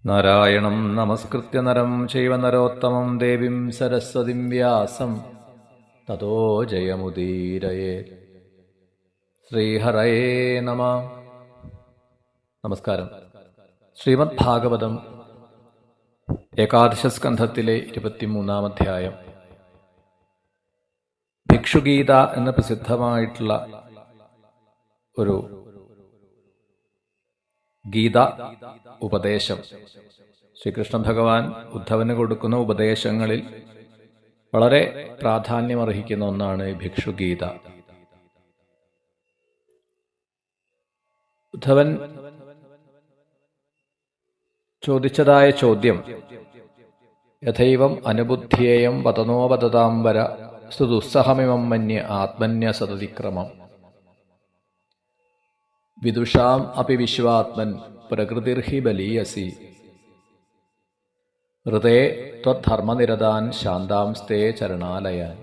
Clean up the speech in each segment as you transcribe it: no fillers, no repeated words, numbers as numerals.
നാരായണം നമസ്കൃത്യ നരം ചൈവ നരോത്തമം ദേവീം സരസ്വതിം വ്യാസം തതോ ജയമുദീരയേത്. ശ്രീഹരയേ നമഃ. നമസ്കാരം. ശ്രീമദ് ഭാഗവതം ഏകാദശസ്കന്ധത്തിലെ 23-ാം അധ്യായം. ഭിക്ഷുഗീത എന്ന പ്രസിദ്ധമായിട്ടുള്ള ഒരു ഗീത ഉപദേശം. ശ്രീകൃഷ്ണ ഭഗവാൻ ഉദ്ധവന് കൊടുക്കുന്ന ഉപദേശങ്ങളിൽ വളരെ പ്രാധാന്യമർഹിക്കുന്ന ഒന്നാണ് ഭിക്ഷുഗീത. ഉദ്ധവൻ ചോദിച്ചതായ ചോദ്യം, യഥൈവം അനുബുദ്ധ്യേയം വതനോപതതാംബര സുദുസ്സഹമിമം മന്യ ആത്മന്യ സതതിക്രമം വിദുഷാം അപി വിശ്വാത്മൻ പ്രകൃതിർഹി ബലീയസി ഹൃദേ ത്വദ്ധർമ്മനിരതാൻ ശാന്താംസ്തേ ചരണാലയാൻ.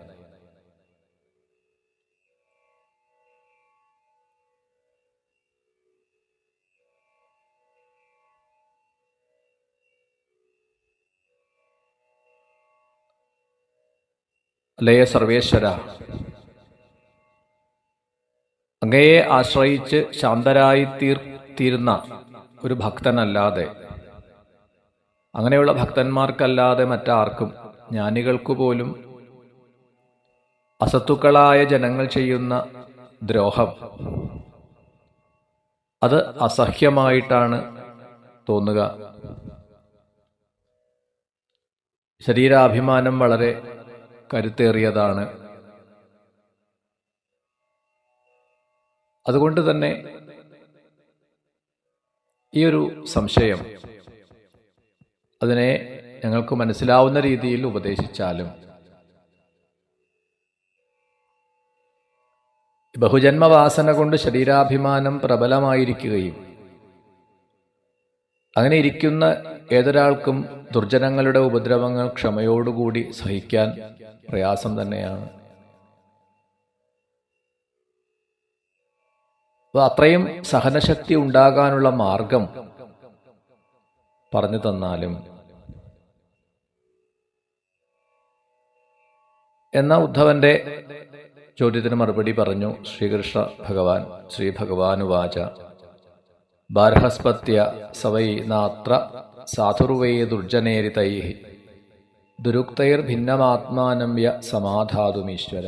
അല്ലയ സർവേശ്വര, അങ്ങയെ ആശ്രയിച്ച് ശാന്തരായിത്തീരുന്ന ഒരു ഭക്തനല്ലാതെ, അങ്ങനെയുള്ള ഭക്തന്മാർക്കല്ലാതെ മറ്റാർക്കും, ജ്ഞാനികൾക്കു പോലും അസത്തുക്കളായ ജനങ്ങൾ ചെയ്യുന്ന ദ്രോഹം അത് അസഹ്യമായിട്ടാണ് തോന്നുക. ശരീരാഭിമാനം വളരെ കരുത്തേറിയതാണ്. അതുകൊണ്ട് തന്നെ ഈ ഒരു സംശയം അതിനെ ഞങ്ങൾക്ക് മനസ്സിലാവുന്ന രീതിയിൽ ഉപദേശിച്ചാലും, ബഹുജന്മവാസന കൊണ്ട് ശരീരാഭിമാനം പ്രബലമായിരിക്കുകയും അങ്ങനെ ഇരിക്കുന്ന ഏതൊരാൾക്കും ദുർജനങ്ങളുടെ ഉപദ്രവങ്ങൾ ക്ഷമയോടുകൂടി സഹിക്കാൻ പ്രയാസം തന്നെയാണ്. അത്രയും സഹനശക്തി ഉണ്ടാകാനുള്ള മാർഗം പറഞ്ഞു തന്നാലും എന്ന ഉദ്ധവന്റെ ചോദ്യത്തിന് മറുപടി പറഞ്ഞു ശ്രീകൃഷ്ണ ഭഗവാൻ. ശ്രീ ഭഗവാനുവാച ബാർഹസ്പത്യ സവൈ നാത്ര സാധുർവൈ ദുർജനേരിതൈ ദുരുക്തൈർ ഭിന്നമാത്മാനം യ സമാധാതുമീശ്വര.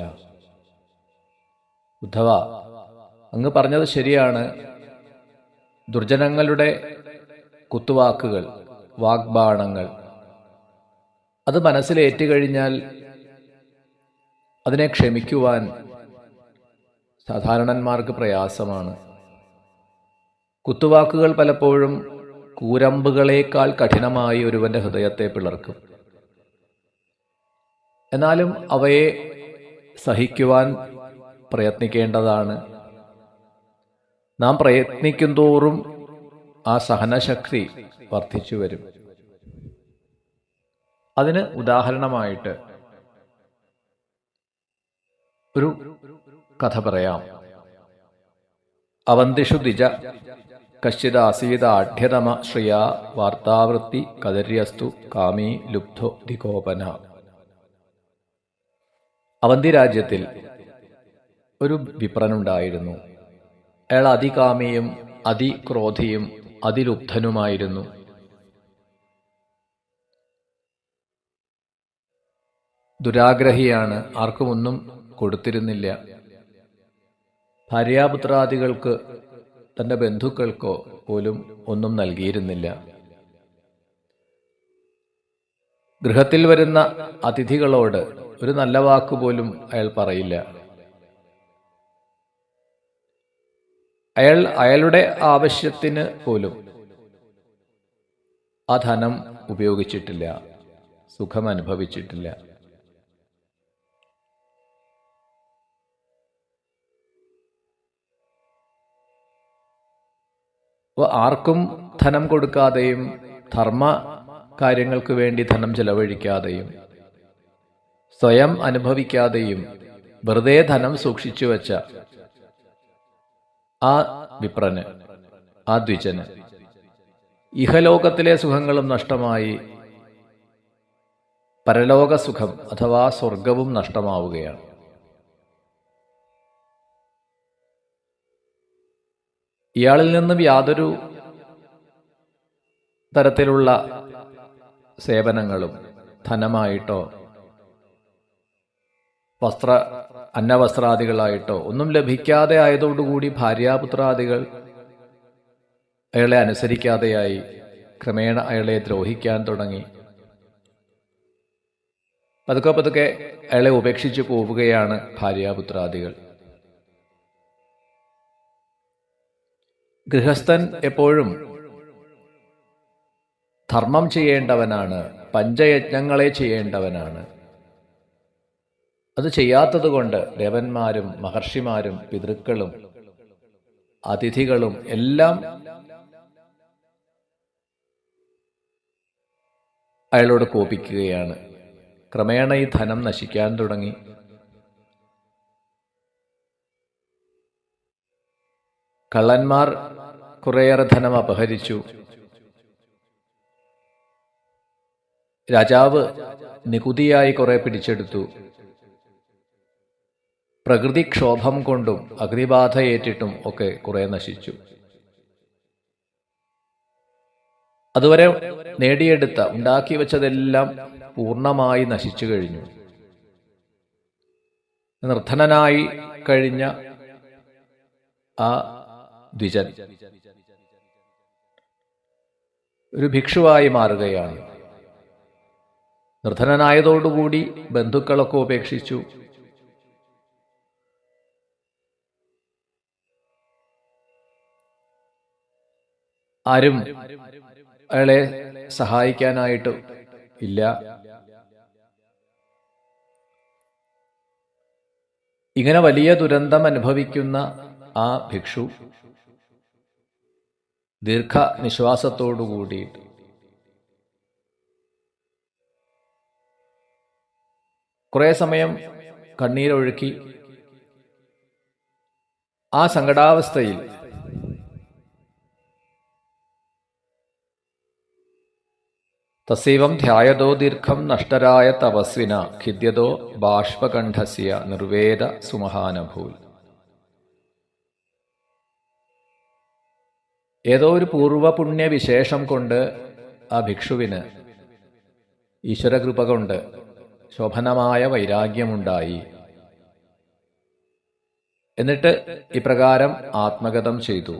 ഉദ്ധവ, അങ്ങ് പറഞ്ഞത് ശരിയാണ്. ദുർജനങ്ങളുടെ കുത്തുവാക്കുകൾ, വാഗ്ബാണങ്ങൾ അത് മനസ്സിലേറ്റുകഴിഞ്ഞാൽ അതിനെ ക്ഷമിക്കുവാൻ സാധാരണന്മാർക്ക് പ്രയാസമാണ്. കുത്തുവാക്കുകൾ പലപ്പോഴും കൂരമ്പുകളേക്കാൾ കഠിനമായി ഒരുവന്റെ ഹൃദയത്തെ പിളർക്കും. എന്നാലും അവയെ സഹിക്കുവാൻ പ്രയത്നിക്കേണ്ടതാണ്. നാം പ്രയത്നിക്കുന്തോറും ആ സഹനശക്തി വർദ്ധിച്ചു വരും. അതിന് ഉദാഹരണമായിട്ട് ഒരു കഥ പറയാം. അവന്തിഷു ദ്വിജ കശ്ചിദാസീദാഢ്യതമ ശ്രിയാ വാർത്താവൃത്തി കദര്യസ്തു കാമീ ലുബ്ധോ ധികോപന. അവന്തി രാജ്യത്തിൽ ഒരു വിപ്രനുണ്ടായിരുന്നു. അയാൾ അതികാമിയും അതിക്രോധിയും അതിലുബ്ധനുമായിരുന്നു. ദുരാഗ്രഹിയാണ്, ആർക്കും ഒന്നും കൊടുത്തിരുന്നില്ല. ഭാര്യാപുത്രാദികൾക്ക്, തന്റെ ബന്ധുക്കൾക്കോ പോലും ഒന്നും നൽകിയിരുന്നില്ല. ഗൃഹത്തിൽ വരുന്ന അതിഥികളോട് ഒരു നല്ല വാക്കുപോലും അയാൾ പറയില്ല. അയാളുടെ ആവശ്യത്തിന് പോലും ആ ധനം ഉപയോഗിച്ചിട്ടില്ല, സുഖം അനുഭവിച്ചിട്ടില്ല. ആർക്കും ധനം കൊടുക്കാതെയും ധർമ്മ കാര്യങ്ങൾക്ക് വേണ്ടി ധനം ചെലവഴിക്കാതെയും സ്വയം അനുഭവിക്കാതെയും വെറുതെ ധനം സൂക്ഷിച്ചു വച്ച ആ വിപ്രന്, ആ ദ്വിജന് ഇഹലോകത്തിലെ സുഖങ്ങളും നഷ്ടമായി പരലോക സുഖം അഥവാ സ്വർഗവും നഷ്ടമാവുകയാണ്. ഇയാളിൽ നിന്നും യാതൊരു തരത്തിലുള്ള സേവനങ്ങളും ധനമായിട്ടോ അന്നവസ്ത്രാദികളായിട്ടോ ഒന്നും ലഭിക്കാതെ ആയതോടുകൂടി ഭാര്യാപുത്രാദികൾ അയാളെ അനുസരിക്കാതെയായി, ക്രമേണ അയാളെ ദ്രോഹിക്കാൻ തുടങ്ങി. പതുക്കെ പതുക്കെ അയാളെ ഉപേക്ഷിച്ചു പോവുകയാണ് ഭാര്യാപുത്രാദികൾ. ഗൃഹസ്ഥൻ എപ്പോഴും ധർമ്മം ചെയ്യേണ്ടവനാണ്, പഞ്ചയജ്ഞങ്ങളെ ചെയ്യേണ്ടവനാണ്. അത് ചെയ്യാത്തതുകൊണ്ട് ദേവന്മാരും മഹർഷിമാരും പിതൃക്കളും അതിഥികളും എല്ലാം അയാളോട് കോപിക്കുകയാണ്. ക്രമേണ ഈ ധനം നശിക്കാൻ തുടങ്ങി. കള്ളന്മാർ കുറേയേറെ ധനം അപഹരിച്ചു. രാജാവ് നികുതിയായി കുറെ പിടിച്ചെടുത്തു. പ്രകൃതിക്ഷോഭം കൊണ്ടും അഗ്നിബാധയേറ്റിട്ടും ഒക്കെ കുറെ നശിച്ചു. അതുവരെ നേടിയെടുത്ത ഉണ്ടാക്കി വെച്ചതെല്ലാം പൂർണ്ണമായി നശിച്ചു കഴിഞ്ഞു. നിർധനനായി കഴിഞ്ഞ ആ ദ്വിജൻ ഒരു ഭിക്ഷുവായി മാറുകയാണ്. നിർധനനായതോടുകൂടി ബന്ധുക്കളൊക്കെ ഉപേക്ഷിച്ചു. ആരും അയാളെ സഹായിക്കാനായിട്ട് ഇല്ല. ഇങ്ങനെ വലിയ ദുരന്തം അനുഭവിക്കുന്ന ആ ഭിക്ഷു ദീർഘനിശ്വാസത്തോടുകൂടി കുറെ സമയം കണ്ണീരൊഴുക്കി ആ സങ്കടാവസ്ഥയിൽ തസൈവം ധ്യായതോ ദീർഘം നഷ്ടരായ തപസ്വിന ഖിദ്യതോ ബാഷ്പകണ്ഠസ്യ നിർവേദ സുമഹാനഭൂൽ. ഏതോ ഒരു പൂർവപുണ്യവിശേഷം കൊണ്ട് ആ ഭിക്ഷുവിന് ഈശ്വരകൃപ കൊണ്ട് ശോഭനമായ വൈരാഗ്യമുണ്ടായി. എന്നിട്ട് ഇപ്രകാരം ആത്മഗതം ചെയ്തു.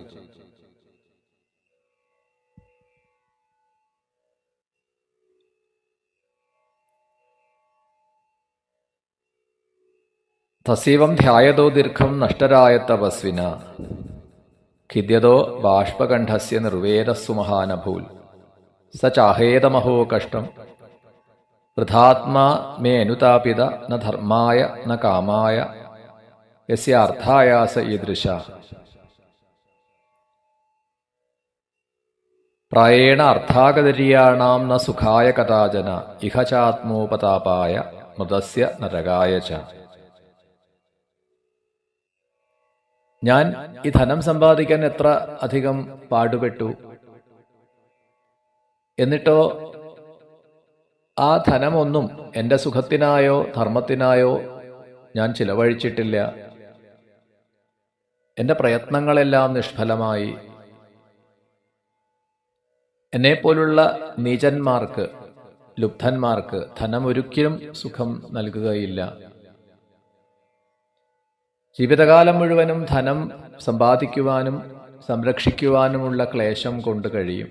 തസീവം ധ്യായതോ ദീർഘം നഷ്ടരായ തപസ്വിന ഖിദ്യതോ ബാഷ്പകണ്ഠസ്യ നിർവേദസ്സു മഹാനഭൂൽ. സ ചാഹേതമഹോ കഷ്ടം വൃഥാത്മാ മേ അനുതാപിത ന ധർമായ ന കാമായ യസ്യാർത്ഥായാസ ഈദൃശ. പ്രായേണ അർത്ഥാഗതരീയാണാം ന സുഖായ കഥാചന ഇഹ ചാത്മോപതാപായ മൃതസ്യ നരകായ ച. ഞാൻ ഈ ധനം സമ്പാദിക്കാൻ എത്ര അധികം പാടുപെട്ടു, എന്നിട്ടോ ആ ധനമൊന്നും എൻ്റെ സുഖത്തിനായോ ധർമ്മത്തിനായോ ഞാൻ ചിലവഴിച്ചിട്ടില്ല. എൻ്റെ പ്രയത്നങ്ങളെല്ലാം നിഷ്ഫലമായി. എന്നെപ്പോലുള്ള നീചന്മാർക്ക്, ലുബ്ധന്മാർക്ക് ധനം ഒരിക്കലും സുഖം നൽകുകയില്ല. ജീവിതകാലം മുഴുവനും ധനം സമ്പാദിക്കുവാനും സംരക്ഷിക്കുവാനുമുള്ള ക്ലേശം കൊണ്ട് കഴിയും.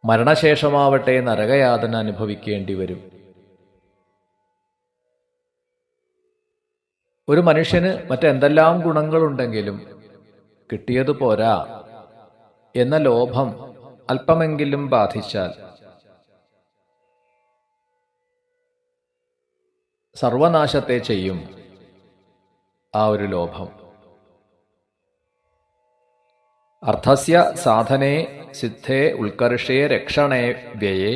മരണശേഷമാവട്ടെ നരകയാതന അനുഭവിക്കേണ്ടി വരും. ഒരു മനുഷ്യന് മറ്റെന്തെല്ലാം ഗുണങ്ങളുണ്ടെങ്കിലും കിട്ടിയത് പോരാ എന്ന ലോഭം അല്പമെങ്കിലും ബാധിച്ചാൽ സർവനാശത്തെ ചെയ്യും ആ ഒരു ലോഭം. അർത്ഥസ്യ സാധനേ സിദ്ധേ ഉത്കർഷേ രക്ഷണേ വ്യയേ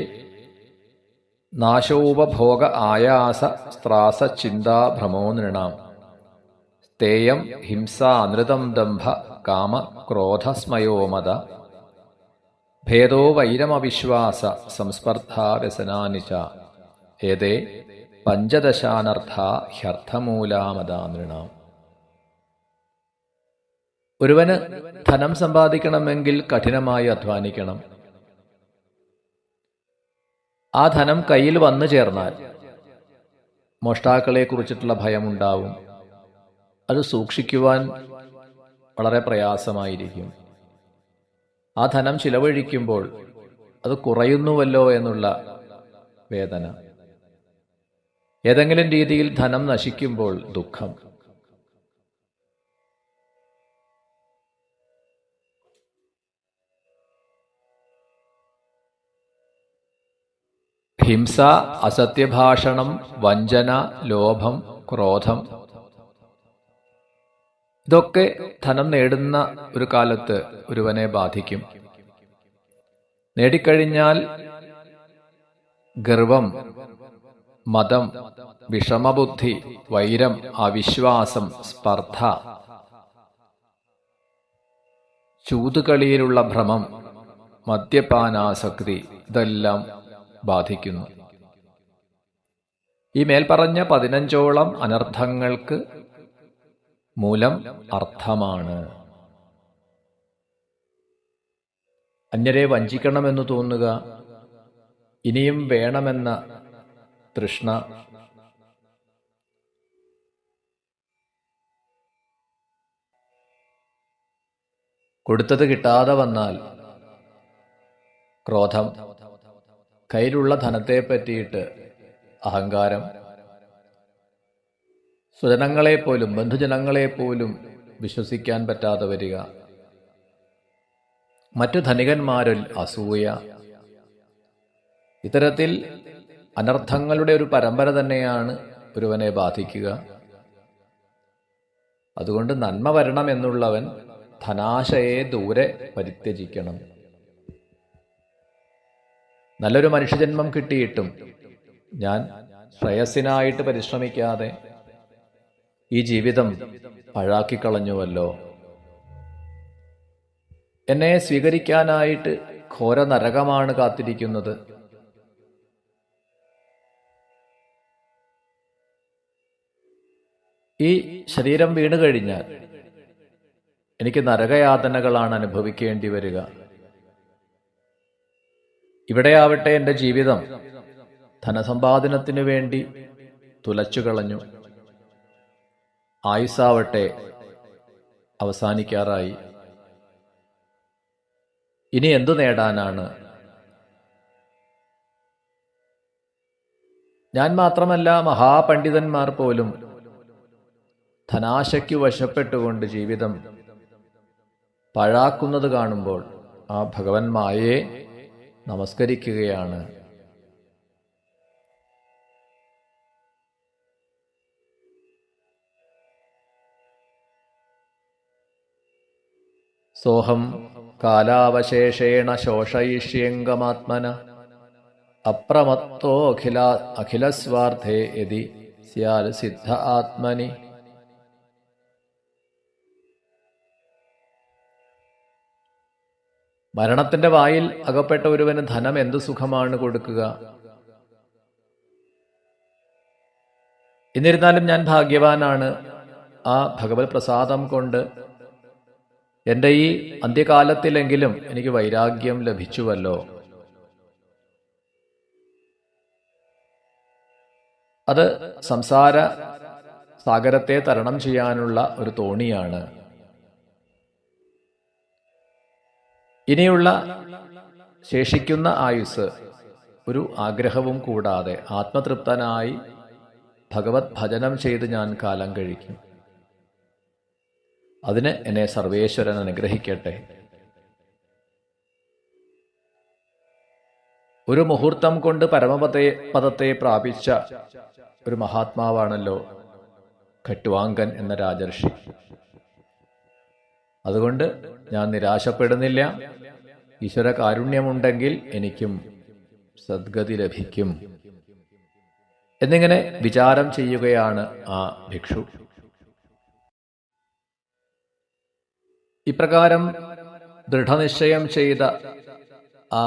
നാശോപഭോഗ ആയാസ സ്ത്രാസ ചിന്താ ഭ്രമോ നൃണാം സ്തേയം ഹിംസ അനൃതം ദംഭ കാമ ക്രോധസ്മയോ മത ഭേദോ വൈരമവിശ്വാസ സംസ്പർദ്ധാവ്യസനാനി ച ഏതേ പഞ്ചദശാനർത്ഥ ഹ്യർത്ഥമൂലാമതാനൃണാം. ഒരുവന് ധനം സമ്പാദിക്കണമെങ്കിൽ കഠിനമായി അധ്വാനിക്കണം. ആ ധനം കയ്യിൽ വന്നു ചേർന്നാൽ മോഷ്ടാക്കളെ കുറിച്ചിട്ടുള്ള ഭയമുണ്ടാവും. അത് സൂക്ഷിക്കുവാൻ വളരെ പ്രയാസമായിരിക്കും. ആ ധനം ചിലവഴിക്കുമ്പോൾ അത് കുറയുന്നുവല്ലോ എന്നുള്ള വേദന. ഏതെങ്കിലും രീതിയിൽ ധനം നശിക്കുമ്പോൾ ദുഃഖം. ഹിംസ, അസത്യഭാഷണം, വഞ്ചന, ലോഭം, ക്രോധം, ഇതൊക്കെ ധനം നേടുന്ന ഒരു കാലത്ത് ഒരുവനെ ബാധിക്കും. നേടിക്കഴിഞ്ഞാൽ ഗർവം, മതം, വിഷമബുദ്ധി, വൈരം, അവിശ്വാസം, സ്പർദ്ധ, ചൂതുകളിയിലുള്ള ഭ്രമം, മദ്യപാനാസക്തി, ഇതെല്ലാം ബാധിക്കുന്നു. ഈ മേൽപ്പറഞ്ഞ 15ഓളം അനർത്ഥങ്ങൾക്ക് മൂലം അർത്ഥമാണ്. അന്യരെ വഞ്ചിക്കണമെന്ന് തോന്നുക, ഇനിയും വേണമെന്ന തൃഷ്ണ, കൊടുത്തത് കിട്ടാതെ വന്നാൽ ക്രോധം, കയ്യിലുള്ള ധനത്തെ പറ്റിയിട്ട് അഹങ്കാരം, സ്വജനങ്ങളെപ്പോലും ബന്ധുജനങ്ങളെപ്പോലും വിശ്വസിക്കാൻ പറ്റാതെ വരിക, മറ്റു ധനികന്മാരിൽ അസൂയ, ഇത്തരത്തിൽ അനർത്ഥങ്ങളുടെ ഒരു പരമ്പര തന്നെയാണ് ഒരുവനെ ബാധിക്കുക. അതുകൊണ്ട് നന്മ വരണമെന്നുള്ളവൻ ധനാശയെ ദൂരെ പരിത്യജിക്കണം. നല്ലൊരു മനുഷ്യജന്മം കിട്ടിയിട്ടും ഞാൻ ശ്രേയസ്സിനായിട്ട് പരിശ്രമിക്കാതെ ഈ ജീവിതം പാഴാക്കിക്കളഞ്ഞുവല്ലോ, എന്നെ സ്വീകരിക്കാനായിട്ട് ഘോര നരകമാണ് കാത്തിരിക്കുന്നത്, ഈ ശരീരം വീണു കഴിഞ്ഞാൽ എനിക്ക് നരകയാതനകളാണ് അനുഭവിക്കേണ്ടി വരിക. ഇവിടെയാവട്ടെ എൻ്റെ ജീവിതം ധനസമ്പാദനത്തിനു വേണ്ടി തുലച്ചുകളഞ്ഞു, ആയുസ്സാവട്ടെ അവസാനിക്കാറായി. ഇനി എന്തു നേടാനാണ്? ഞാൻ മാത്രമല്ല, മഹാപണ്ഡിതന്മാർ പോലും ധനാശയ്ക്കു വശപ്പെട്ടുകൊണ്ട് ജീവിതം പാഴാക്കുന്നത് കാണുമ്പോൾ ആ ഭഗവൻ മായയെ നമസ്കരിക്കുകയാണ്. സോഹം കാലാവശേഷേണ ശോഷയിഷ്യംഗമാത്മന അപ്രമത്തോ അഖിലസ്വാർത്ഥേ യതി സ്യാൽ സിദ്ധ ആത്മനി. മരണത്തിന്റെ വായിൽ അകപ്പെട്ട ഒരുവന് ധനം എന്തു സുഖമാണ് കൊടുക്കുക? എന്നിരുന്നാലും ഞാൻ ഭാഗ്യവാനാണ്. ആ ഭഗവത് പ്രസാദം കൊണ്ട് എൻ്റെ ഈ അന്ത്യകാലത്തിലെങ്കിലും എനിക്ക് വൈരാഗ്യം ലഭിച്ചുവല്ലോ. അത് സംസാര സാഗരത്തെ തരണം ചെയ്യാനുള്ള ഒരു തോണിയാണ്. ഇനിയുള്ള ശേഷിക്കുന്ന ആയുസ് ഒരു ആഗ്രഹവും കൂടാതെ ആത്മതൃപ്തനായി ഭഗവത് ഭജനം ചെയ്ത് ഞാൻ കാലം കഴിക്കും. അതിന് എന്നെ സർവേശ്വരൻ അനുഗ്രഹിക്കട്ടെ. ഒരു മുഹൂർത്തം കൊണ്ട് പരമപദത്തെ പ്രാപിച്ച ഒരു മഹാത്മാവാണല്ലോ ഖട്വാങ്കൻ എന്ന രാജർഷി. അതുകൊണ്ട് ഞാൻ നിരാശപ്പെടുന്നില്ല. ഈശ്വര കാരുണ്യമുണ്ടെങ്കിൽ എനിക്കും സദ്ഗതി ലഭിക്കും എന്നിങ്ങനെ വിചാരം ചെയ്യുകയാണ് ആ ഭിക്ഷു. ഇപ്രകാരം ദൃഢനിശ്ചയം ചെയ്ത ആ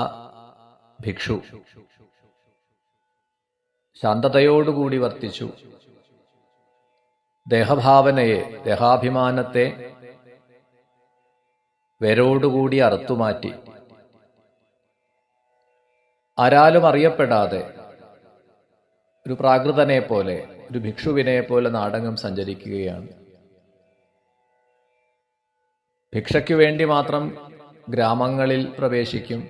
ഭിക്ഷു ശാന്തതയോടുകൂടി വർത്തിച്ചു. ദേഹഭാവനയെ, ദേഹാഭിമാനത്തെ വേരോടുകൂടി അറുത്തുമാറ്റി. ആരാലും അറിയപ്പെടാതെ ഒരു പ്രാകൃതനെ പോലെ, ഒരു ഭിക്ഷുവിനെ പോലെ നാടെങ്ങും സഞ്ചരിക്കുകയാണ്. ഭിക്ഷയ്ക്കു വേണ്ടി മാത്രം ഗ്രാമങ്ങളിൽ പ്രവേശിക്കും.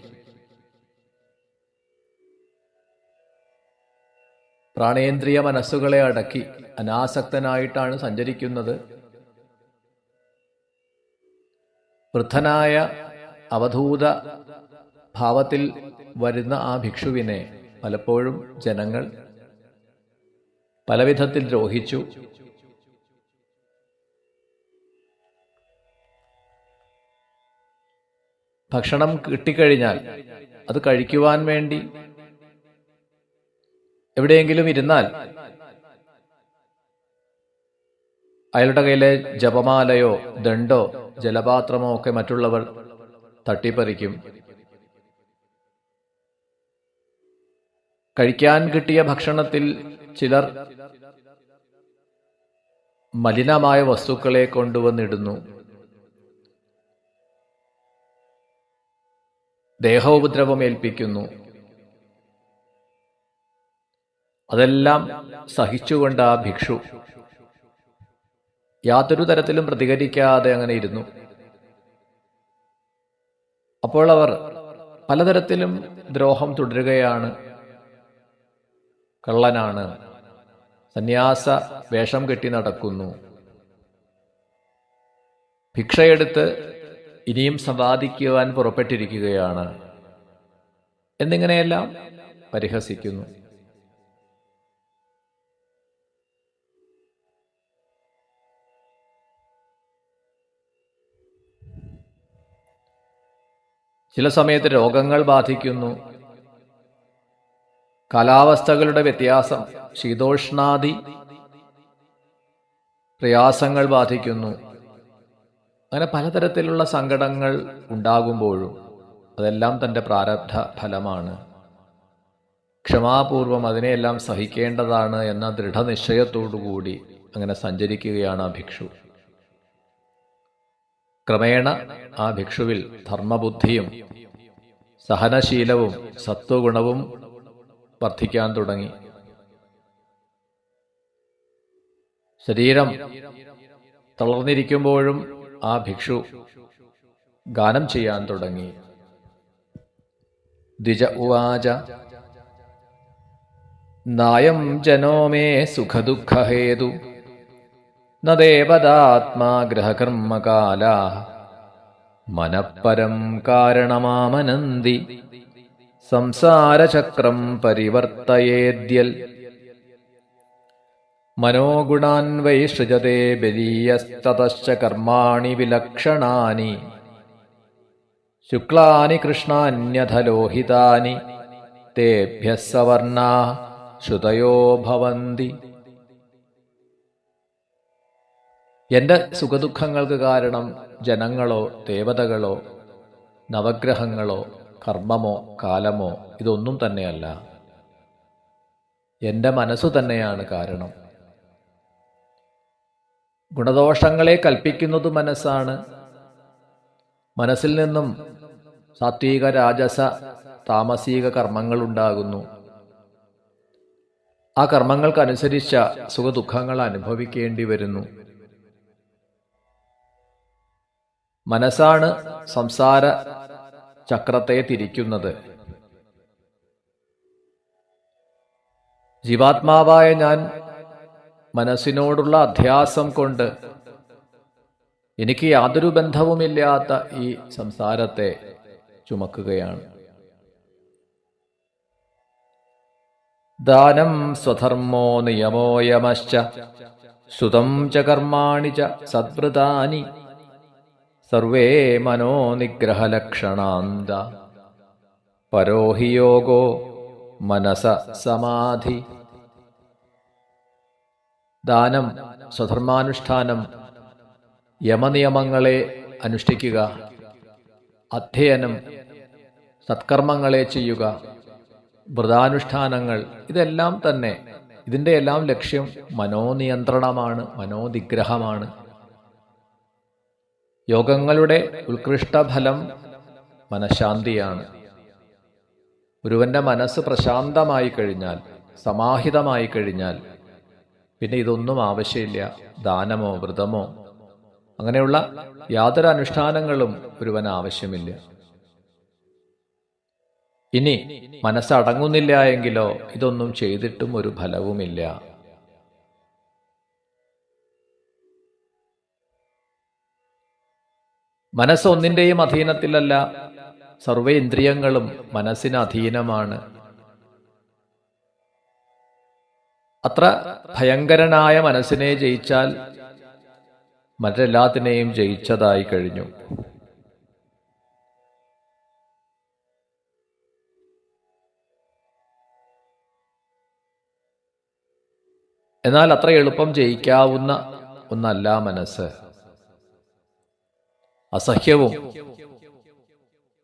പ്രാണേന്ദ്രിയ മനസ്സുകളെ അടക്കി അനാസക്തനായിട്ടാണ് സഞ്ചരിക്കുന്നത്. വൃദ്ധനായ അവധൂത ഭാവത്തിൽ വരുന്ന ആ ഭിക്ഷുവിനെ പലപ്പോഴും ജനങ്ങൾ പലവിധത്തിൽ ദ്രോഹിച്ചു. ഭക്ഷണം കിട്ടിക്കഴിഞ്ഞാൽ അത് കഴിക്കുവാൻ വേണ്ടി എവിടെയെങ്കിലും ഇരുന്നാൽ അയാളുടെ കയ്യിലെ ജപമാലയോ ദണ്ഡോ ജലപാത്രമോ ഒക്കെ മറ്റുള്ളവർ തട്ടിപ്പറിക്കും. കഴിക്കാൻ കിട്ടിയ ഭക്ഷണത്തിൽ ചിലർ മലിനമായ വസ്തുക്കളെ കൊണ്ടുവന്നിടുന്നു. ദേഹോപദ്രവം ഏൽപ്പിക്കുന്നു. അതെല്ലാം സഹിച്ചുകൊണ്ട് ആ ഭിക്ഷു യാതൊരു തരത്തിലും പ്രതികരിക്കാതെ അങ്ങനെ ഇരുന്നു. അപ്പോൾ അവർ പലതരത്തിലും ദ്രോഹം തുടരുകയാണ്. കള്ളനാണ്, സന്യാസ വേഷം കെട്ടി നടക്കുന്നു, ഭിക്ഷയെടുത്ത് ഇനിയും സമ്പാദിക്കുവാൻ പുറപ്പെട്ടിരിക്കുകയാണ് എന്നിങ്ങനെയെല്ലാം പരിഹസിക്കുന്നു. ചില സമയത്ത് രോഗങ്ങൾ ബാധിക്കുന്നു. കാലാവസ്ഥകളുടെ വ്യത്യാസം, ശീതോഷ്ണാദി പ്രയാസങ്ങൾ ബാധിക്കുന്നു. അങ്ങനെ പലതരത്തിലുള്ള സങ്കടങ്ങൾ ഉണ്ടാകുമ്പോഴും അതെല്ലാം തൻ്റെ പ്രാരബ്ധ ഫലമാണ്. ക്ഷമാപൂർവം അതിനെയെല്ലാം സഹിക്കേണ്ടതാണ് എന്ന ദൃഢനിശ്ചയത്തോടുകൂടി അങ്ങനെ സഞ്ചരിക്കുകയാണ് ആ ഭിക്ഷു. ക്രമേണ ആ ഭിക്ഷുവിൽ ധർമ്മബുദ്ധിയും സഹനശീലവും സത്വഗുണവും വർദ്ധിക്കാൻ തുടങ്ങി. ശരീരം തളർന്നിരിക്കുമ്പോഴും ആ ഭിക്ഷു ഗാനം ചെയ്യാൻ തുടങ്ങി. ദ്വിജ ഉവാച നായം ജനോ മേ സുഖദുഃഖഹേതു ന ദേവതാത്മാ ഗ്രഹകർമ്മകാലാ മനഃപരം കാരണമാമനന്തി സംസാരചക്രം പരിവർത്തയേദ്യൽ മനോഗുണാൻ വൈ സൃജതേ ബലീയസ്തതശ്ച കർമാണി വിലക്ഷണാനി ശുക്ലാനി കൃഷ്ണാന്യധലോഹിതാനി തേഭ്യഃ സവർണാ ശ്രുതയോ ഭവന്തി. എന്റെ സുഖദുഃഖങ്ങൾക്ക് കാരണം ജനങ്ങളോ ദേവതകളോ നവഗ്രഹങ്ങളോ കർമ്മമോ കാലമോ ഇതൊന്നും തന്നെയല്ല. എന്റെ മനസ്സു തന്നെയാണ് കാരണം. ഗുണദോഷങ്ങളെ കൽപ്പിക്കുന്നത് മനസ്സാണ്. മനസ്സിൽ നിന്നും സാത്വിക രാജസ താമസിക കർമ്മങ്ങൾ ഉണ്ടാകുന്നു. ആ കർമ്മങ്ങൾക്കനുസരിച്ച സുഖദുഃഖങ്ങൾ അനുഭവിക്കേണ്ടി വരുന്നു. മനസ്സാണ് സംസാര ചക്രത്തെ തിരിക്കുന്നത്. ജീവാത്മാവായ ഞാൻ മനസ്സിനോടുള്ള അധ്യാസം കൊണ്ട് എനിക്ക് യാതൊരു ബന്ധവുമില്ലാത്ത ഈ സംസാരത്തെ ചുമക്കുകയാണ്. ദാനം സ്വധർമ്മോ നിയമോ യമശ്ച ശ്രുതം ച കർമാണി ച സദ്വൃതാനി സർവേ മനോനിഗ്രഹലക്ഷണാന്ത പരോഹി യോഗോ മനസ സമാധി. ദാനം, സ്വധർമാനുഷ്ഠാനം, യമനിയമങ്ങളെ അനുഷ്ഠിക്കുക, അധ്യയനം, സത്കർമ്മങ്ങളെ ചെയ്യുക, വ്രതാനുഷ്ഠാനങ്ങൾ, ഇതെല്ലാം തന്നെ ഇതിൻ്റെ എല്ലാം ലക്ഷ്യം മനോനിയന്ത്രണമാണ്, മനോനിഗ്രഹമാണ്. യോഗങ്ങളുടെ ഉത്കൃഷ്ടഫലം മനഃശാന്തിയാണ്. ഒരുവന്റെ മനസ്സ് പ്രശാന്തമായി കഴിഞ്ഞാൽ, സമാഹിതമായി കഴിഞ്ഞാൽ പിന്നെ ഇതൊന്നും ആവശ്യമില്ല. ദാനമോ വ്രതമോ അങ്ങനെയുള്ള യാതൊരു അനുഷ്ഠാനങ്ങളും ഒരുവന് ആവശ്യമില്ല. ഇനി മനസ്സടങ്ങുന്നില്ല എങ്കിലോ ഇതൊന്നും ചെയ്തിട്ടും ഒരു ഫലവുമില്ല. മനസ്സ് ഒന്നിൻ്റെയും അധീനത്തിലല്ല. സർവ്വ ഇന്ദ്രിയങ്ങളും മനസ്സിന് അധീനമാണ്. അത്ര ഭയങ്കരനായ മനസ്സിനെ ജയിച്ചാൽ മറ്റെല്ലാത്തിനെയും ജയിച്ചതായി കഴിഞ്ഞു. എന്നാൽ അത്ര എളുപ്പം ജയിക്കാവുന്ന ഒന്നല്ല മനസ്സ്. അസഹ്യവും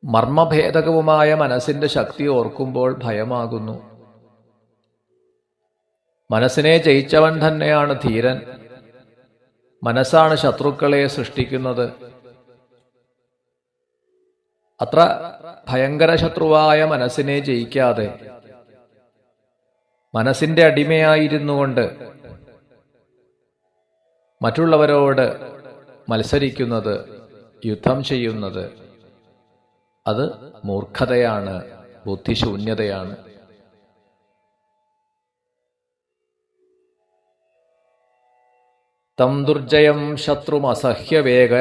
മർമ്മഭേദകവുമായ മനസ്സിന്റെ ശക്തി ഓർക്കുമ്പോൾ ഭയമാകുന്നു. മനസ്സിനെ ജയിച്ചവൻ തന്നെയാണ് ധീരൻ. മനസ്സാണ് ശത്രുക്കളെ സൃഷ്ടിക്കുന്നത്. അത്ര ഭയങ്കര ശത്രുവായ മനസ്സിനെ ജയിക്കാതെ മനസ്സിന്റെ അടിമയായിരുന്നു കൊണ്ട് മറ്റുള്ളവരോട് മത്സരിക്കുന്നത്, യുദ്ധം ചെയ്യുന്നത്, അത് മൂർഖതയാണ്, ബുദ്ധിശൂന്യതയാണ്. തം ദുർജയം ശത്രുമസഹ്യവേഗ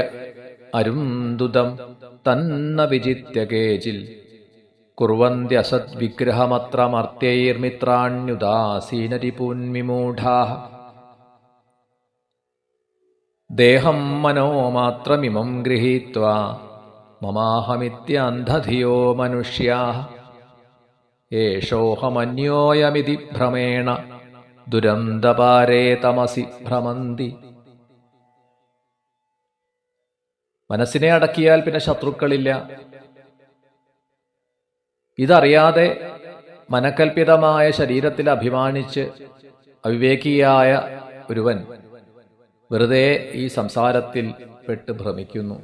അരുന്തുതം തന്ന വിജിത്യ കേചിൽ കുർവന്ത്യസദ്വിഗ്രഹമത്ര മർത്യൈർമിത്രാണ്യുദാസീനരിപൂന്വിമൂഢാഃ ദേഹം മനോമാത്രമിമം ഗൃഹീത്വാ മമാഹമിത്യാന്ധധിയോ മനുഷ്യാഃ ഏഷോഹമന്യോയമിതി ഭ്രമേണ ദുരന്തപാരേ തമസി ഭ്രമന്തി. മനസ്സിനെ അടക്കിയാൽ പിന്നെ ശത്രുക്കളില്ല. ഇതറിയാതെ മനക്കൽപ്പിതമായ ശരീരത്തിൽ അഭിമാനിച്ച് അവിവേകിയായ ഒരുവൻ വെറുതെ ഈ സംസാരത്തിൽ പെട്ട് ഭ്രമിക്കുന്നു.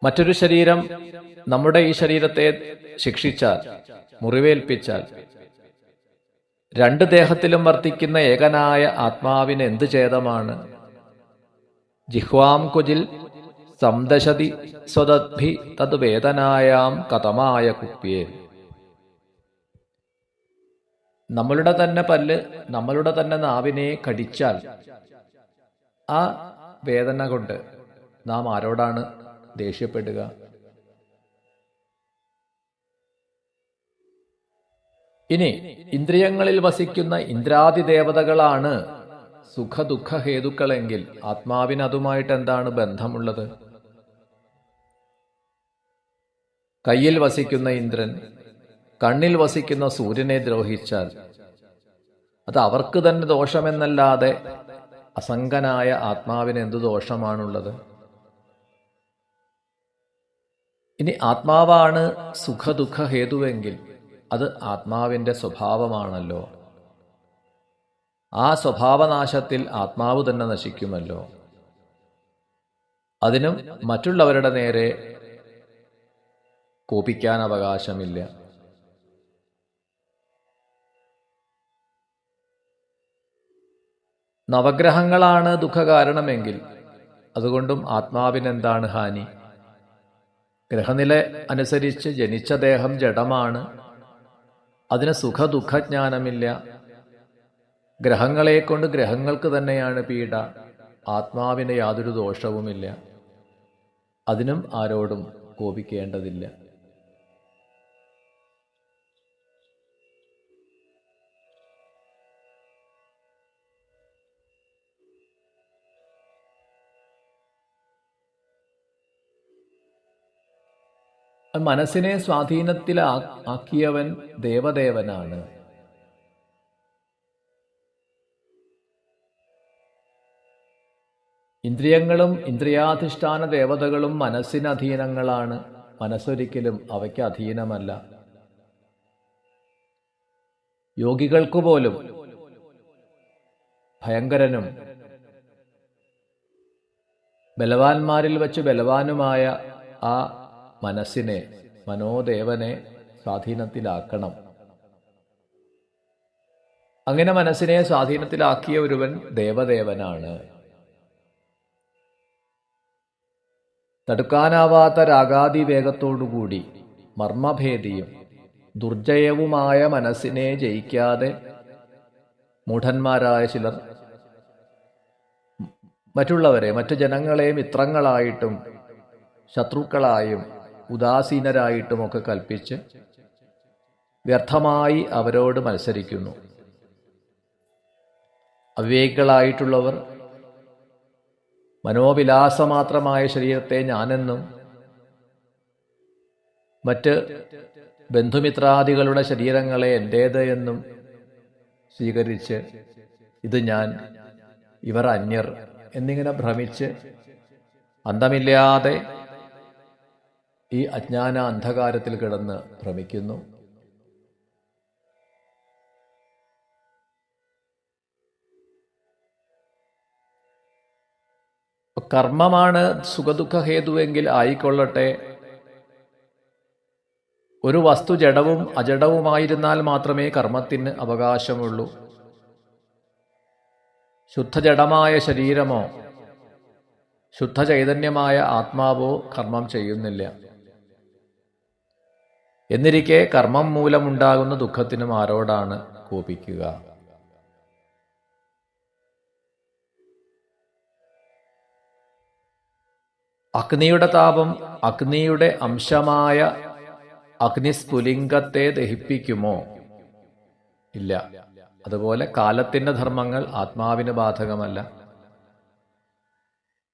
മറ്റൊരു ശരീരം നമ്മുടെ ഈ ശരീരത്തെ ശിക്ഷിച്ചാൽ, മുറിവേൽപ്പിച്ചാൽ, രണ്ട് ദേഹത്തിലും വർത്തിക്കുന്ന ഏകനായ ആത്മാവിന് എന്ത് ഛേദമാണ്? ജിഹ്വാം കുജിൽ സംദശതി സ്വദദ്ഭി തത് വേദനായാം കതമായ കുപ്യേ. നമ്മളുടെ തന്നെ പല്ല് നമ്മളുടെ തന്നെ നാവിനെ കടിച്ചാൽ ആ വേദന കൊണ്ട് നാം ആരോടാണ് ദേഷ്യപ്പെടുക? ഇനി ഇന്ദ്രിയങ്ങളിൽ വസിക്കുന്ന ഇന്ദ്രാദി ദേവതകളാണ് സുഖദുഃഖ ഹേതുക്കളെങ്കിൽ ആത്മാവിന് അതുമായിട്ട് എന്താണ് ബന്ധമുള്ളത്? കയ്യിൽ വസിക്കുന്ന ഇന്ദ്രൻ കണ്ണിൽ വസിക്കുന്ന സൂര്യനെ ദ്രോഹിച്ചാൽ അത് അവർക്ക് തന്നെ ദോഷമെന്നല്ലാതെ അസംഗനായ ആത്മാവിന് എന്തു ദോഷമാണുള്ളത്? ഇനി ആത്മാവാണ് സുഖദുഃഖ ഹേതുവെങ്കിൽ അത് ആത്മാവിന്റെ സ്വഭാവമാണല്ലോ. ആ സ്വഭാവനാശത്തിൽ ആത്മാവ് തന്നെ നശിക്കുമല്ലോ. അതിനും മറ്റുള്ളവരുടെ നേരെ കോപിക്കാൻ അവകാശമില്ല. നവഗ്രഹങ്ങളാണ് ദുഃഖകാരണമെങ്കിൽ അതുകൊണ്ടും ആത്മാവിനെന്താണ് ഹാനി? ഗ്രഹനില അനുസരിച്ച് ജനിച്ച ദേഹം ജഡമാണ്. അതിന് സുഖദുഃഖജ്ഞാനമില്ല. ഗ്രഹങ്ങളെ കൊണ്ട് ഗ്രഹങ്ങൾക്ക് തന്നെയാണ് പീഡ. ആത്മാവിന് യാതൊരു ദോഷവുമില്ല. അതിനും ആരോടും കോപിക്കേണ്ടതില്ല. മനസ്സിനെ സ്വാധീനത്തിലാക്കിയവൻ ദേവദേവനാണ്. ഇന്ദ്രിയങ്ങളും ഇന്ദ്രിയാധിഷ്ഠാന ദേവതകളും മനസ്സിന് അധീനങ്ങളാണ്. മനസ്സൊരിക്കലും അവയ്ക്ക് അധീനമല്ല. യോഗികൾക്കു പോലും ഭയങ്കരനും ബലവാന്മാരിൽ വച്ച് ബലവാനുമായ ആ മനസ്സിനെ, മനോദേവനെ സ്വാധീനത്തിലാക്കണം. അങ്ങനെ മനസ്സിനെ സ്വാധീനത്തിലാക്കിയ ഒരുവൻ ദേവദേവനാണ്. തടുക്കാനാവാത്ത രാഗാതിവേഗത്തോടുകൂടി മർമ്മഭേദിയും ദുർജയവുമായ മനസ്സിനെ ജയിക്കാതെ മൂഢന്മാരായ ചിലർ മറ്റുള്ളവരെ, മറ്റു ജനങ്ങളെ മിത്രങ്ങളായിട്ടും ശത്രുക്കളായും ഉദാസീനരായിട്ടുമൊക്കെ കൽപ്പിച്ച് വ്യർത്ഥമായി അവരോട് മത്സരിക്കുന്നു. അവിവേകികളായിട്ടുള്ളവർ മനോവിലാസമാത്രമായ ശരീരത്തെ ഞാനെന്നും മറ്റ് ബന്ധുമിത്രാദികളുടെ ശരീരങ്ങളെ എൻ്റേത് എന്നും സ്വീകരിച്ച് ഇത് ഞാൻ, ഇവർ അന്യർ എന്നിങ്ങനെ ഭ്രമിച്ച് അന്തമില്ലാതെ ഈ അജ്ഞാന അന്ധകാരത്തിൽ കിടന്ന് ഭ്രമിക്കുന്നു. കർമ്മമാണ് സുഖദുഃഖഹേതുവെങ്കിൽ ആയിക്കൊള്ളട്ടെ. ഒരു വസ്തു ജഡവും അജഡവുമായിരുന്നാൽ മാത്രമേ കർമ്മത്തിന് അവകാശമുള്ളൂ. ശുദ്ധജഡമായ ശരീരമോ ശുദ്ധചൈതന്യമായ ആത്മാവോ കർമ്മം ചെയ്യുന്നില്ല. എന്നിരിക്കെ കർമ്മം മൂലമുണ്ടാകുന്ന ദുഃഖത്തിനും ആരോടാണ് കോപിക്കുക? അഗ്നിയുടെ താപം അഗ്നിയുടെ അംശമായ അഗ്നിസ്ഫുലിംഗത്തെ ദഹിപ്പിക്കുമോ? ഇല്ല. അതുപോലെ കാലത്തിന്റെ ധർമ്മങ്ങൾ ആത്മാവിന് ബാധകമല്ല.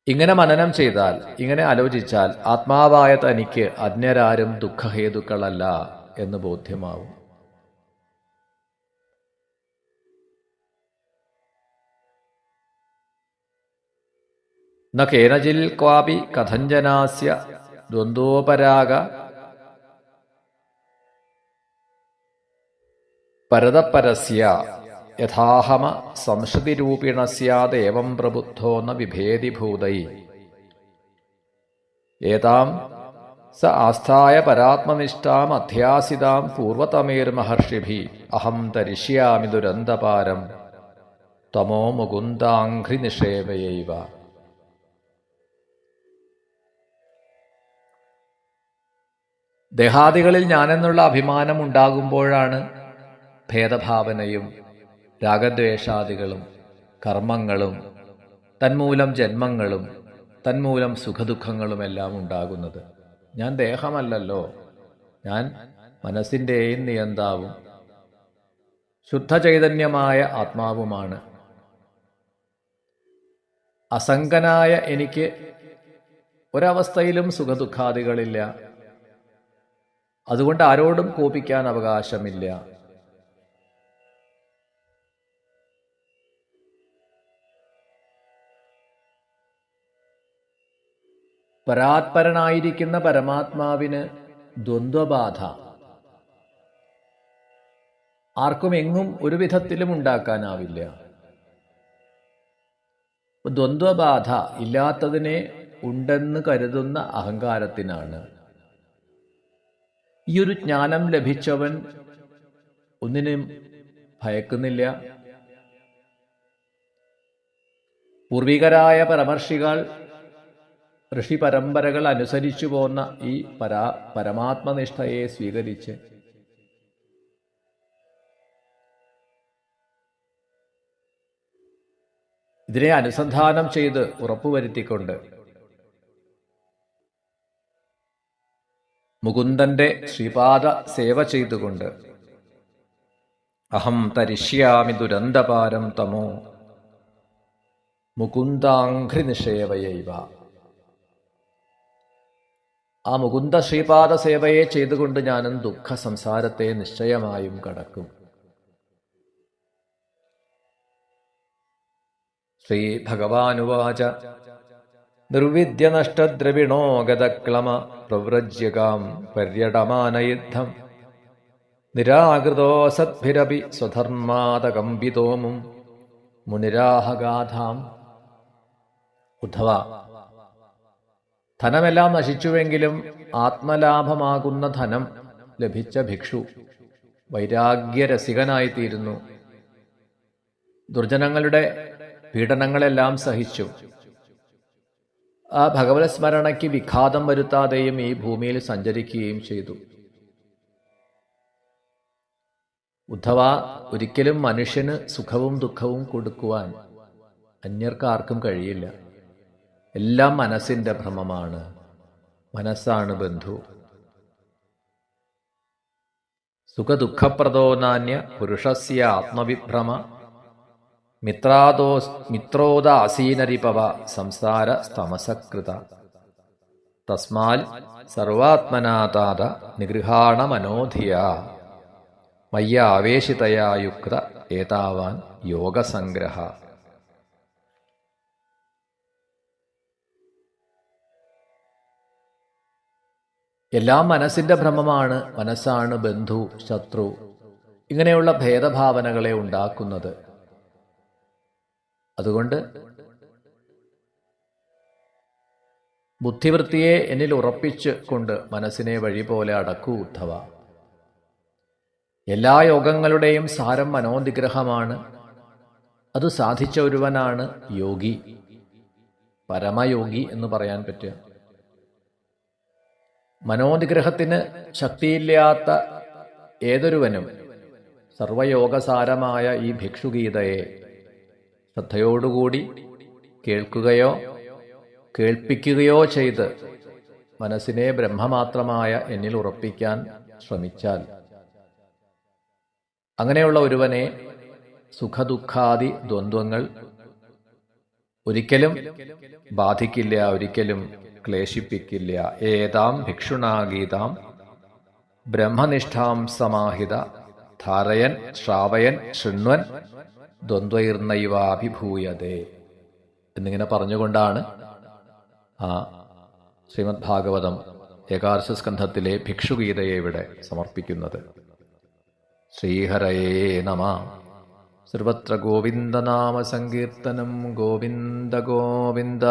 ഇങ്ങനെ മനനം ചെയ്താൽ, ഇങ്ങനെ ആലോചിച്ചാൽ ആത്മാവായ തനിക്ക് അന്യരാരും ദുഃഖഹേതുക്കളല്ല എന്ന് ബോധ്യമാവും. ന കേനചിൽ ക്വാപി കഥഞ്ജനാസ്യ ദ്വന്ദ്വോപരാഗ പരതപരസ്യ യഥാഹമ സംശ്രുതിരൂപിണസ്യാദേവം പ്രബുദ്ധോ ന വിഭേതി ഭൂതൈ ഏതാം സ ആസ്ഥായ പരാത്മനിഷ്ഠാം അധ്യാസിതാം പൂർവതമേർമഹർഷിഭിः അഹം തരിഷ്യാമി ദുരന്തപാരം തമോ മുകുന്ദാഘ്രിനിഷേവയൈവ. ദേഹാദികളിൽ ഞാനെന്നുള്ള അഭിമാനം ഉണ്ടാകുമ്പോഴാണ് ഭേദഭാവനയും രാഗദ്വേഷാദികളും കർമ്മങ്ങളും തന്മൂലം ജന്മങ്ങളും തന്മൂലം സുഖദുഃഖങ്ങളുമെല്ലാം ഉണ്ടാകുന്നത്. ഞാൻ ദേഹമല്ലല്ലോ, ഞാൻ മനസ്സിൻ്റെയും നിയന്താവും ശുദ്ധചൈതന്യമായ ആത്മാവുമാണ്. അസംഗനായ എനിക്ക് ഒരവസ്ഥയിലും സുഖദുഃഖാദികളില്ല. അതുകൊണ്ട് ആരോടും കോപിക്കാൻ അവകാശമില്ല. പരാത്പരനായിരിക്കുന്ന പരമാത്മാവിന് ദ്വന്ദ്വബാധ ആർക്കും എങ്ങും ഒരു വിധത്തിലും ഉണ്ടാക്കാനാവില്ല. ദ്വന്ദ്വബാധ ഇല്ലാത്തതിനെ ഉണ്ടെന്ന് കരുതുന്ന അഹങ്കാരത്തിനാണ്. ഈ ഒരു ജ്ഞാനം ലഭിച്ചവൻ ഒന്നിനും ഭയക്കുന്നില്ല. പൂർവികരായ പരമർഷികൾ, ഋഷി പരമ്പരകൾ അനുസരിച്ചു പോന്ന ഈ പരമാത്മനിഷ്ഠയെ സ്വീകരിച്ച് ഇതിനെ അനുസന്ധാനം ചെയ്ത് ഉറപ്പുവരുത്തിക്കൊണ്ട് മുകുന്ദന്റെ ശ്രീപാദ സേവ ചെയ്തുകൊണ്ട് അഹം തരിഷ്യാമി ദുരന്തപാരം തമോ മുകുന്ദാഘ്രിനിഷേവയൈവ. ആ മുകുന്ദ ശ്രീപാദ സേവയെ ചെയ്തുകൊണ്ട് ഞാനും ദുഃഖ സംസാരത്തെ നിശ്ചയമായും കടക്കും. ശ്രീ ഭഗവാനുവാച നിർവിദ്യനഷ്ടദ്രവിണോ ഗതക്ലമ പ്രവ്രജ്യകാം പര്യടമാനയുദ്ധം നിരാകൃതോ സദ്ഭിരപി സ്വധർമാതകമ്പിതോമും മുനിരാഹഗാധാം. ഉദ്ധവ, ധനമെല്ലാം നശിച്ചുവെങ്കിലും ആത്മലാഭമാകുന്ന ധനം ലഭിച്ച ഭിക്ഷു വൈരാഗ്യരസികനായിത്തീരുന്നു. ദുർജനങ്ങളുടെ പീഡനങ്ങളെല്ലാം സഹിച്ചു. ആ ഭഗവത് സ്മരണയ്ക്ക് വിഘാതം വരുത്താതെയും ഈ ഭൂമിയിൽ സഞ്ചരിക്കുകയും ചെയ്തു. ഉദ്ധവ, ഒരിക്കലും മനുഷ്യന് സുഖവും ദുഃഖവും കൊടുക്കുവാൻ അന്യർക്കാർക്കും കഴിയില്ല. എല്ലാം മനസ്സിന്റെ ഭ്രമമാണ്. മനസ്സാണ് ബന്ധു. സുഖദുഃഖപ്രദോ നാന്യ പുരുഷസ്യ ആത്മവിഭ്രമ മിത്രോദാസീനരിപവ സംസാര സ്തമസകൃത തസ്മാൽ സർവാത്മനാതാത നിഗൃഹാണ മനോധിയ മയ്യ ആവേശിതയാ യുക്ത ഏതാവാൻ യോഗസംഗ്രഹ. എല്ലാം മനസ്സിന്റെ ഭ്രമമാണ്. മനസ്സാണ് ബന്ധു, ശത്രു, ഇങ്ങനെയുള്ള ഭേദഭാവനകളെ ഉണ്ടാക്കുന്നത്. അതുകൊണ്ട് ബുദ്ധിവൃത്തിയെ എന്നിൽ ഉറപ്പിച്ച് കൊണ്ട് മനസ്സിനെ വഴി പോലെ അടക്കൂ ഉദ്ധവ. എല്ലാ യോഗങ്ങളുടെയും സാരം മനോനിഗ്രഹമാണ്. അത് സാധിച്ച ഒരുവനാണ് യോഗി, പരമയോഗി എന്ന് പറയാൻ പറ്റുക. മനോനിഗ്രഹത്തിന് ശക്തിയില്ലാത്ത ഏതൊരുവനും സർവയോഗസാരമായ ഈ ഭിക്ഷുഗീതയെ ശ്രദ്ധയോടുകൂടി കേൾക്കുകയോ കേൾപ്പിക്കുകയോ ചെയ്ത് മനസ്സിനെ ബ്രഹ്മമാത്രമായ എന്നിൽ ഉറപ്പിക്കാൻ ശ്രമിച്ചാൽ അങ്ങനെയുള്ള ഒരുവനെ സുഖദുഃഖാദി ദ്വന്ദ്വങ്ങൾ ഒരിക്കലും ബാധിക്കില്ല, ഒരിക്കലും ക്ലേശിപ്പിക്കില്ല. ഏതാം ഭിക്ഷുണാഗീതാം ബ്രഹ്മനിഷ്ഠാം സമാഹിത ധാരയൻ ശ്രാവയൻ ശൃണ്വൻ ദ്വന്ദ്വൈർനൈവാഭിഭൂയതേ എന്നിങ്ങനെ പറഞ്ഞുകൊണ്ടാണ് ആ ശ്രീമദ് ഭാഗവതം ഏകാദശ സ്കന്ധത്തിലെ ഭിക്ഷുഗീതയെ ഇവിടെ സമർപ്പിക്കുന്നത്. ശ്രീഹരയേ നമഃ. സർവത്ര ഗോവിന്ദനാമ സങ്കീർത്തനം. ഗോവിന്ദ ഗോവിന്ദ.